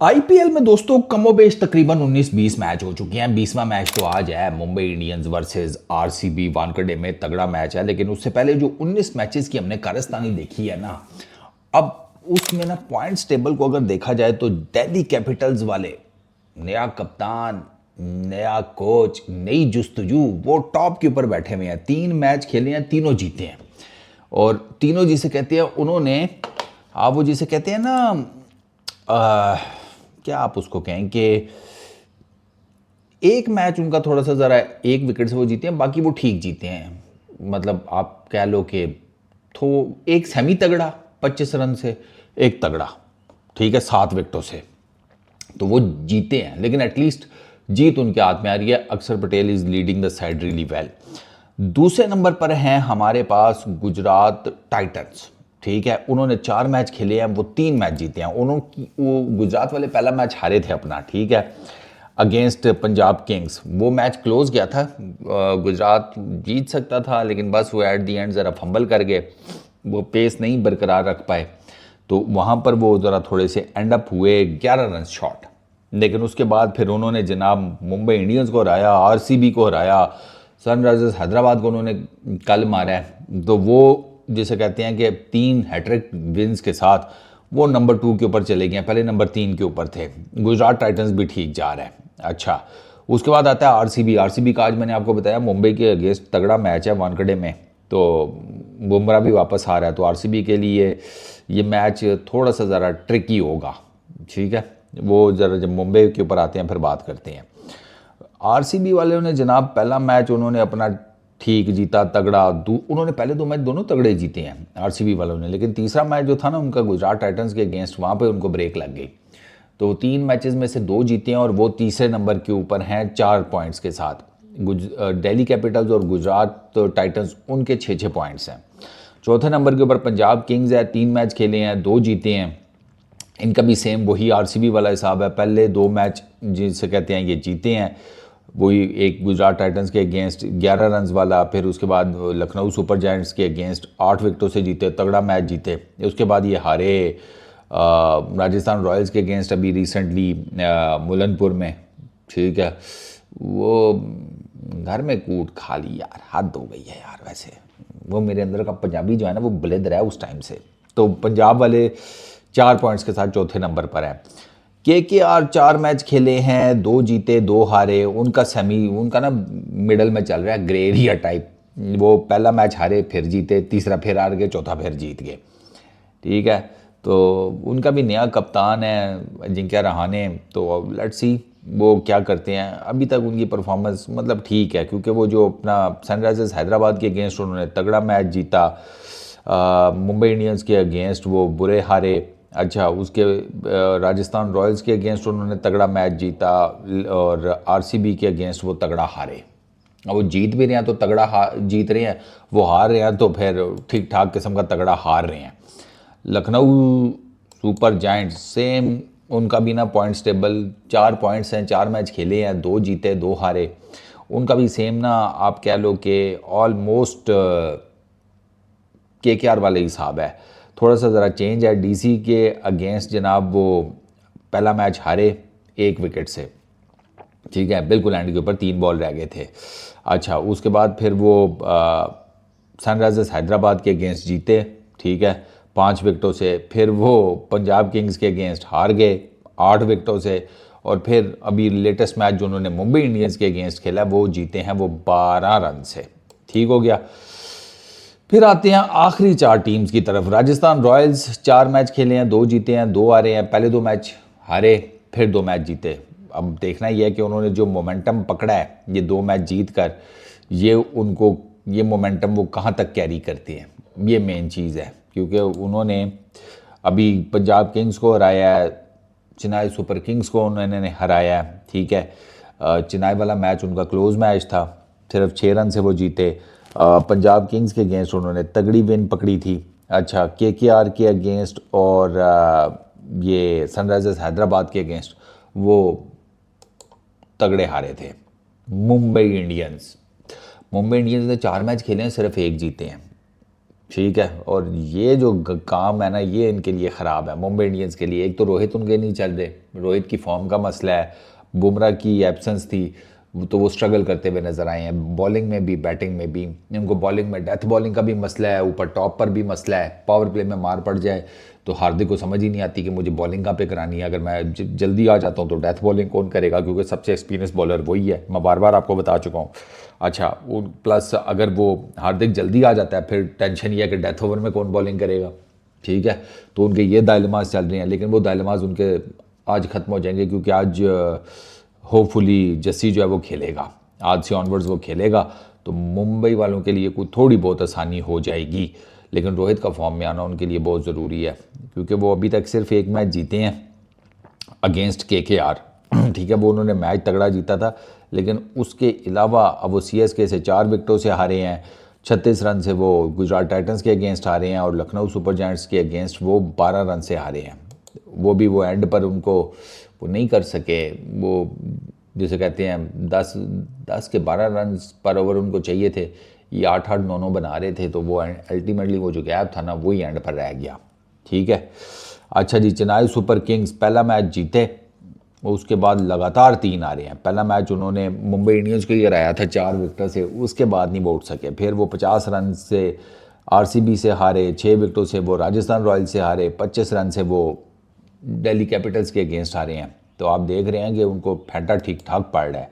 IPL में दोस्तों कमोबेश तकरीबन 19-20 मैच हो चुके हैं। 20वां मैच तो आज है, Mumbai Indians versus RCB Wankhede में तगड़ा मैच है। लेकिन उससे पहले जो 19 मैचेस की हमने कारस्तानी देखी है ना, अब उसमें ना पॉइंट्स टेबल को अगर देखा जाए तो दिल्ली कैपिटल्स वाले नया कप्तान, नया कोच, नई जुस्तजू, वो टॉप के ऊपर बैठे हुए हैं। 3 मैच खेले हैं, तीनों जीते हैं। और तीनों जिसे कहते हैं उन्होंने, आप वो जिसे कहते हैं ना, क्या आप उसको कहें कि एक मैच उनका थोड़ा सा ज़रा एक विकेट से वो जीते हैं, बाकी वो ठीक जीते हैं। मतलब आप कह लो कि तो एक सेमी तगड़ा 25 रन से, एक तगड़ा ठीक है 7 विकेटों से, तो वो जीते हैं। लेकिन एटलीस्ट जीत उनके हाथ में आ रही है। अक्षर Patel is leading the side really well. दूसरे नंबर पर हैं हमारे पास गुजरात टाइटंस। ठीक है, उन्होंने 4 मैच खेले हैं, वो 3 मैच जीते हैं। वो गुजरात वाले पहला मैच हारे थे अपना, ठीक है, अगेंस्ट पंजाब किंग्स। वो मैच क्लोज गया था, गुजरात जीत सकता था, लेकिन बस वो एट दी एंड ज़रा फंबल कर गए, वो पेस नहीं बरकरार रख पाए, तो वहाँ पर वो ज़रा थोड़े से एंड अप हुए 11 रन शॉट। लेकिन उसके बाद फिर उन्होंने जनाब मुंबई इंडियंस को हराया, आरसीबी को हराया, सनराइजर्स हैदराबाद को उन्होंने कल मारा है। तो वो जिसे कहते हैं कि 3 हैट्रिक विन्स के साथ वो नंबर 2 के ऊपर चले गए। पहले नंबर 3 के ऊपर थे। गुजरात टाइटंस भी ठीक जा रहा है। अच्छा, उसके बाद आता है आरसीबी। आरसीबी का आज मैंने आपको बताया मुंबई के अगेंस्ट तगड़ा मैच है वानखेड़े में, तो बुमराह भी वापस आ रहा है, तो आरसीबी के लिए ये मैच थोड़ा सा ज़रा ट्रिकी होगा। ठीक है, वो ज़रा जब मुंबई के ऊपर आते हैं फिर बात करते हैं। आरसीबी वाले ने जनाब पहला मैच उन्होंने अपना ठीक जीता, तगड़ा। उन्होंने पहले 2 मैच दोनों तगड़े जीते हैं आरसीबी वालों ने, लेकिन तीसरा मैच जो था ना उनका गुजरात टाइटंस के अगेंस्ट, वहाँ पे उनको ब्रेक लग गई। तो 3 मैचेस में से 2 जीते हैं और वो तीसरे नंबर के ऊपर हैं 4 पॉइंट्स के साथ। दिल्ली कैपिटल्स और गुजरात टाइटंस उनके 6-6 पॉइंट्स हैं। चौथे नंबर के ऊपर पंजाब किंग्स है, 3 मैच खेले हैं, 2 जीते हैं। इनका भी सेम वही आरसीबी वाला हिसाब है, पहले 2 मैच जिसे कहते हैं ये जीते हैं, वही एक गुजरात टाइटंस के अगेंस्ट 11 रन वाला, फिर उसके बाद लखनऊ सुपर जायंट्स के अगेंस्ट 8 विकेटों से जीते, तगड़ा मैच जीते। उसके बाद ये हारे राजस्थान रॉयल्स के अगेंस्ट अभी रिसेंटली मुलनपुर में। ठीक है, वो घर में कूट खा ली यार, हद हो गई है यार। वैसे वो मेरे अंदर का पंजाबी जो है ना वो बलिद रहा है उस टाइम से। तो पंजाब वाले 4 पॉइंट्स के साथ चौथे नंबर पर है। केकेआर 4 मैच खेले हैं, 2 जीते 2 हारे। उनका ना मिडल में चल रहा है, ग्रे एरिया टाइप। वो पहला मैच हारे, फिर जीते, तीसरा फिर हार गए, चौथा फिर जीत गए। ठीक है, तो उनका भी नया कप्तान है अजिंक्य रहाणे, तो लेट्स सी वो क्या करते हैं। अभी तक उनकी परफॉर्मेंस मतलब ठीक है, क्योंकि वो जो अपना सनराइजर्स हैदराबाद के अगेंस्ट उन्होंने तगड़ा मैच जीता, मुंबई इंडियंस के अगेंस्ट वो बुरे हारे। अच्छा, उसके राजस्थान रॉयल्स के अगेंस्ट उन्होंने तगड़ा मैच जीता, और आरसीबी के अगेंस्ट वो तगड़ा हारे। और वो जीत भी रहे हैं तो तगड़ा जीत रहे हैं, वो हार रहे हैं तो फिर ठीक ठाक किस्म का तगड़ा हार रहे हैं। लखनऊ सुपर जायंट्स सेम, उनका भी ना पॉइंट्स टेबल 4 पॉइंट्स हैं, 4 मैच खेले हैं, 2 जीते 2 हारे। उनका भी सेम ना, आप कह लो कि ऑलमोस्ट केकेआर वाले हिसाब है। थोड़ा सा ज़रा चेंज है, डीसी के अगेंस्ट जनाब वो पहला मैच हारे 1 विकेट से। ठीक है, बिल्कुल एंड के ऊपर 3 बॉल रह गए थे। अच्छा, उसके बाद फिर वो सनराइजर्स हैदराबाद के अगेंस्ट जीते, ठीक है, 5 विकेटों से। फिर वो पंजाब किंग्स के अगेंस्ट हार गए 8 विकेटों से। और फिर अभी लेटेस्ट मैच जो उन्होंने मुंबई इंडियंस के अगेंस्ट खेला वो जीते हैं वो 12 रन से। ठीक हो गया। फिर आते हैं आखिरी 4 टीम्स की तरफ। राजस्थान रॉयल्स 4 मैच खेले हैं, 2 जीते हैं 2 हारे हैं। पहले 2 मैच हारे, फिर 2 मैच जीते। अब देखना यह है कि उन्होंने जो मोमेंटम पकड़ा है ये 2 मैच जीत कर, ये मोमेंटम वो कहाँ तक कैरी करते हैं, ये मेन चीज़ है। क्योंकि उन्होंने अभी पंजाब किंग्स को हराया है, चेन्नई सुपर किंग्स को उन्होंने हराया है। ठीक है, चेन्नई वाला मैच उनका क्लोज मैच था, सिर्फ 6 रन से वो जीते। पंजाब किंग्स के अगेंस्ट उन्होंने तगड़ी विन पकड़ी थी। अच्छा, केकेआर के अगेंस्ट और ये सनराइजर्स हैदराबाद के अगेंस्ट वो तगड़े हारे थे। मुंबई इंडियंस ने 4 मैच खेले हैं, सिर्फ 1 जीते हैं। ठीक है। और ये जो काम है ना, ये इनके लिए ख़राब है, मुंबई इंडियंस के लिए। एक तो रोहित उनके नहीं चल रहे, रोहित की फॉर्म का मसला है, बुमराह की एब्सेंस थी, तो वो स्ट्रगल करते हुए नज़र आए हैं, बॉलिंग में भी बैटिंग में भी। इनको बॉलिंग में डेथ बॉलिंग का भी मसला है, ऊपर टॉप पर भी मसला है, पावर प्ले में मार पड़ जाए तो हार्दिक को समझ ही नहीं आती कि मुझे बॉलिंग कहाँ पे करानी है। अगर मैं जल्दी आ जाता हूँ तो डेथ बॉलिंग कौन करेगा, क्योंकि सबसे एक्सपीरियंस बॉलर वही है, मैं बार बार आपको बता चुका हूँ। अच्छा, वो प्लस अगर वो हार्दिक जल्दी आ जाता है फिर टेंशन ये है कि डेथ ओवर में कौन बॉलिंग करेगा। ठीक है, तो उनके ये डायलेमास चल रहे हैं, लेकिन वो डायलेमास उनके आज ख़त्म हो जाएंगे, क्योंकि आज होपफुली जस्सी जो है वो खेलेगा, आज से ऑनवर्ड्स वो खेलेगा, तो मुंबई वालों के लिए कोई थोड़ी बहुत आसानी हो जाएगी। लेकिन रोहित का फॉर्म में आना उनके लिए बहुत ज़रूरी है, क्योंकि वो अभी तक सिर्फ एक मैच जीते हैं अगेंस्ट केकेआर। ठीक है, वो उन्होंने मैच तगड़ा जीता था, लेकिन उसके अलावा अब वो सीएसके से 4 विकेटों से हारे हैं, 36 रन से वो गुजरात टाइटंस के अगेंस्ट हारे हैं, और लखनऊ सुपर जायंट्स के अगेंस्ट वो 12 रन से हारे हैं। वो भी वो एंड पर उनको वो नहीं कर सके, वो जिसे कहते हैं 10 के 12 रन पर ओवर उनको चाहिए थे, ये 8-8 9-9 बना रहे थे, तो वो अल्टीमेटली वो जो गैप था ना वही एंड पर रह गया। ठीक है। अच्छा जी, चेन्नई सुपर किंग्स पहला मैच जीते, उसके बाद लगातार 3 आ रहे हैं। पहला मैच उन्होंने मुंबई इंडियंस को ही हराया था 4 विकेटों से, उसके बाद नहीं वो उठ सके। फिर वो 50 रन से आरसीबी से हारे, 6 विकेटों से वो राजस्थान रॉयल्स से हारे, 25 रन से वो दिल्ली कैपिटल्स के अगेंस्ट हारे हैं। तो आप देख रहे हैं कि उनको फैंटा ठीक ठाक पड़ रहा है।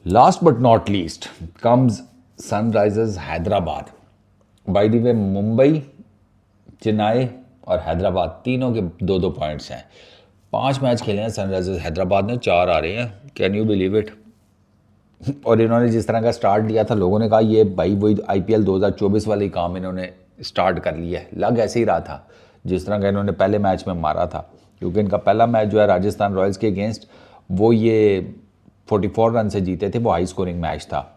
Last but not least comes Sunrisers Hyderabad. By the way, Mumbai, Chennai और हैदराबाद तीनों के 2-2 पॉइंट्स हैं। 5 मैच खेले हैं सनराइजर्स हैदराबाद ने, 4 आ रहे हैं, कैन यू बिलीव इट। और इन्होंने जिस तरह का स्टार्ट लिया था, लोगों ने कहा ये भाई वही आईपीएल 2024 वाले काम इन्होंने स्टार्ट कर लिया है। लग ऐसे ही रहा था जिस तरह का इन्होंने पहले मैच में मारा था, क्योंकि इनका पहला मैच जो है राजस्थान रॉयल्स के अगेंस्ट, वो ये 44 रन से जीते थे, वो हाई स्कोरिंग मैच था।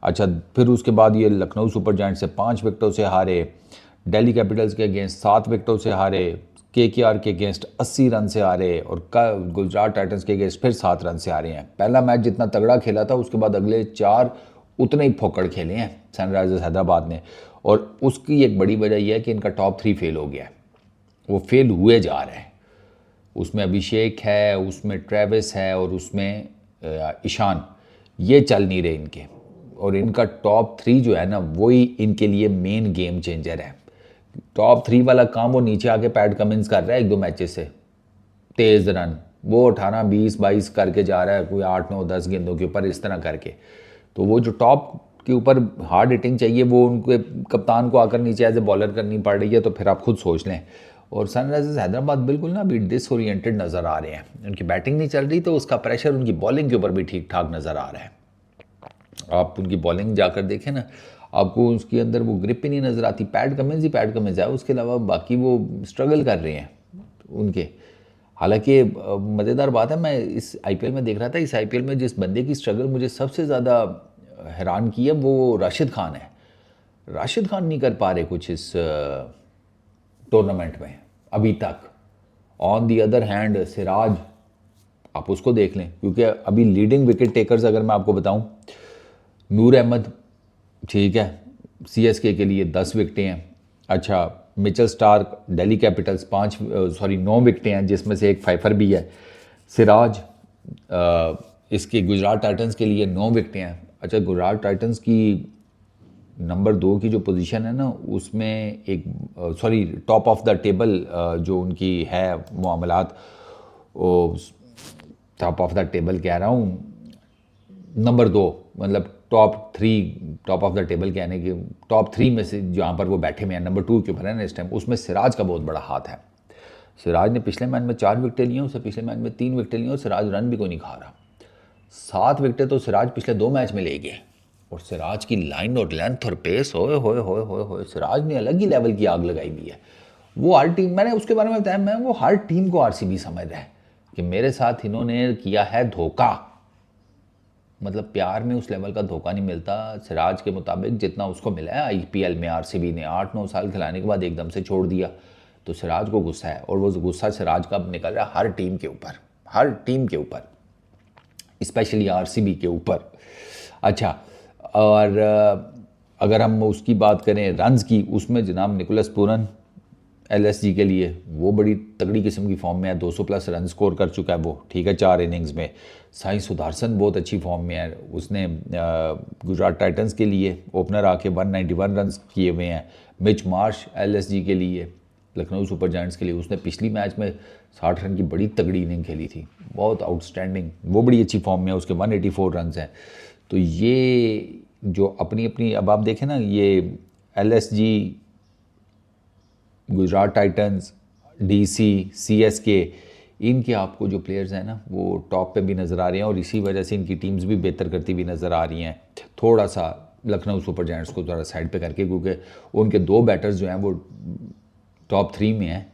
अच्छा, फिर उसके बाद ये लखनऊ सुपर जायंट से 5 विकेटों से हारे, दिल्ली कैपिटल्स के अगेंस्ट 7 विकेटों से हारे, केकेआर के अगेंस्ट 80 रन से हारे, और गुजरात टाइटंस के अगेंस्ट फिर 7 रन से हारे हैं। पहला मैच जितना तगड़ा खेला था, उसके बाद अगले 4 उतने ही फोकड़ खेले हैं सनराइजर्स हैदराबाद ने। और उसकी एक बड़ी वजह यह है कि इनका टॉप 3 फेल हो गया है, वो फेल हुए जा रहे हैं। उसमें अभिषेक है, उसमें ट्रेविस है, और उसमें ईशान, ये चल नहीं रहे इनके। और इनका टॉप 3 जो है ना, वही इनके लिए मेन गेम चेंजर है। टॉप 3 वाला काम वो नीचे आके पैट कमिंस कर रहा है 1-2 मैचेस से, तेज़ रन वो 18 20 22 करके जा रहा है, कोई 8 9 10 गेंदों के ऊपर इस तरह करके। तो वो जो टॉप के ऊपर हार्ड हिटिंग चाहिए, वो उनके कप्तान को आकर नीचे एज ए बॉलर करनी पड़ रही है, तो फिर आप खुद सोच लें। और सनराइजर्स हैदराबाद बिल्कुल ना अभी डिसओरिएंटेड नज़र आ रहे हैं, उनकी बैटिंग नहीं चल रही, तो उसका प्रेशर उनकी बॉलिंग के ऊपर भी ठीक ठाक नज़र आ रहा है। आप उनकी बॉलिंग जाकर देखें ना, आपको उसके अंदर वो ग्रिप ही नहीं नज़र आती। पैट कमिंस ही पैट कमिंस है, उसके अलावा बाकी वो स्ट्रगल कर रहे हैं उनके। हालांकि मज़ेदार बात है, मैं इस आईपीएल में देख रहा था, इस आईपीएल में जिस बंदे की स्ट्रगल मुझे सबसे ज़्यादा हैरान की है, वो राशिद खान है। राशिद खान नहीं कर पा रहे कुछ इस टूर्नामेंट में अभी तक। On the other hand Siraj, आप उसको देख लें, क्योंकि अभी लीडिंग विकेट टेकर्स अगर मैं आपको बताऊं, नूर अहमद, ठीक है, सीएसके के लिए 10 विकेटें हैं। अच्छा, मिचेल स्टार्क दिल्ली कैपिटल्स 9 विकेटें हैं, जिसमें से एक फाइफर भी है। सिराज इसके गुजरात टाइटंस के लिए 9 विकेटें हैं। अच्छा, गुजरात टाइटंस की नंबर 2 की जो पोजीशन है ना, उसमें एक टॉप ऑफ द टेबल जो उनकी है मामलात, टॉप ऑफ द टेबल कह रहा हूँ, नंबर 2 मतलब टॉप ऑफ द टेबल कहने की टॉप 3 में से जहाँ पर वो बैठे हुए हैं, नंबर 2 के ऊपर है ना इस टाइम, उसमें सिराज का बहुत बड़ा हाथ है। सिराज ने पिछले मैच में 4 विकेटें ली हैं, उससे पिछले मैच में 3 विकेटें ली हैं, और सिराज रन भी कोई नहीं खा रहा। 7 विकेटें तो सिराज पिछले 2 मैच में ले गए। और सिराज की लाइन और लेंथ और पेस, होए होए होए होए होए, सिराज ने अलग ही लेवल की आग लगाई हुई है। वो हर टीम, मैंने उसके बारे में बताया, मैं वो हर टीम को आरसीबी समझ रहा है कि मेरे साथ इन्होंने किया है धोखा। मतलब प्यार में उस लेवल का धोखा नहीं मिलता सिराज के मुताबिक जितना उसको मिला है आईपीएल में। आरसीबी ने 8-9 साल खिलाने के बाद एकदम से छोड़ दिया, तो सिराज को गुस्सा है, और वो गुस्सा सिराज का निकल रहा है हर टीम के ऊपर, हर टीम के ऊपर, स्पेशली आरसीबी के ऊपर। अच्छा, और अगर हम उसकी बात करें रन्स की, उसमें जनाब निकोलस पूरन LSG के लिए वो बड़ी तगड़ी किस्म की फॉर्म में है, 200 प्लस रन स्कोर कर चुका है वो, ठीक है, 4 इनिंग्स में। साई सुदर्शन बहुत अच्छी फॉर्म में है, उसने गुजरात टाइटंस के लिए ओपनर आके 191 रन किए हुए हैं। मिच मार्श LSG के लिए, लखनऊ सुपर जायंट्स के लिए, उसने पिछली मैच में 60 रन की बड़ी तगड़ी इनिंग खेली थी, बहुत आउटस्टैंडिंग, वो बड़ी अच्छी फॉर्म में है, उसके 184 रन हैं। तो ये जो अपनी अपनी, अब आप देखें ना, ये LSG, Gujarat Titans, DC, CSK, इनके आपको जो प्लेयर्स हैं ना वो टॉप पे भी नज़र आ रहे हैं, और इसी वजह से इनकी टीम्स भी बेहतर करती हुई नज़र आ रही हैं। थोड़ा सा लखनऊ सुपर जायंट्स को थोड़ा साइड पे करके, क्योंकि उनके 2 बैटर्स जो हैं वो टॉप 3 में हैं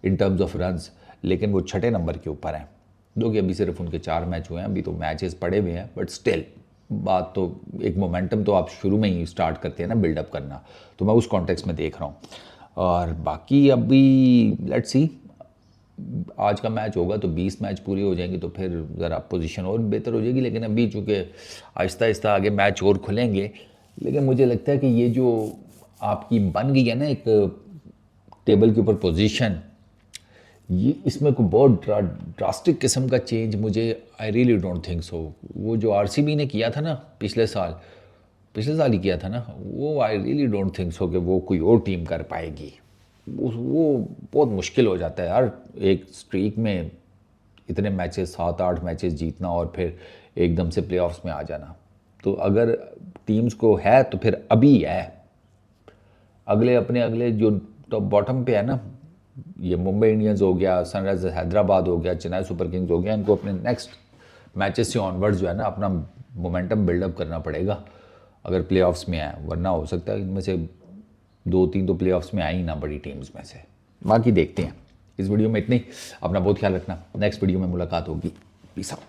इन टर्म्स ऑफ रन्स, लेकिन वो 6 नंबर के ऊपर हैं, जो कि अभी सिर्फ उनके 4 मैच हुए हैं, अभी तो मैचेस पड़े हुए हैं, बट स्टिल बात तो एक मोमेंटम तो आप शुरू में ही स्टार्ट करते हैं ना बिल्डअप करना, तो मैं उस कॉन्टेक्स्ट में देख रहा हूँ। और बाकी अभी लेट्स सी, आज का मैच होगा तो 20 मैच पूरी हो जाएंगी, तो फिर ज़रा पोजीशन और बेहतर हो जाएगी। लेकिन अभी चूँकि आहिस्ता आहिस्ता आगे मैच और खुलेंगे, लेकिन मुझे लगता है कि ये जो आपकी बन गई है ना एक टेबल के ऊपर पोजीशन, ये इसमें कोई बहुत ड्रास्टिक किस्म का चेंज मुझे I really don't think so. वो जो RCB ने किया था ना पिछले साल ही किया था ना, वो I really don't think so कि वो कोई और टीम कर पाएगी। वो बहुत मुश्किल हो जाता है यार, एक स्ट्रीक में इतने मैचेस, 7-8 मैचेस जीतना और फिर एकदम से प्लेऑफ्स में आ जाना। तो अगर टीम्स को है तो फिर अभी है, अगले जो टॉप बॉटम पे है ना, ये मुंबई इंडियंस हो गया, सनराइजर्स हैदराबाद हो गया, चेन्नई सुपर किंग्स हो गया, इनको अपने नेक्स्ट मैचेस से ऑनवर्ड्स जो है ना अपना मोमेंटम बिल्डअप करना पड़ेगा अगर प्लेऑफ्स में आए, वरना हो सकता है इनमें से 2-3 तो प्लेऑफ्स में आई ही ना बड़ी टीम्स में से। बाकी देखते हैं। इस वीडियो में इतनी, अपना बहुत ख्याल रखना, नेक्स्ट वीडियो में मुलाकात होगी, पीस आउट।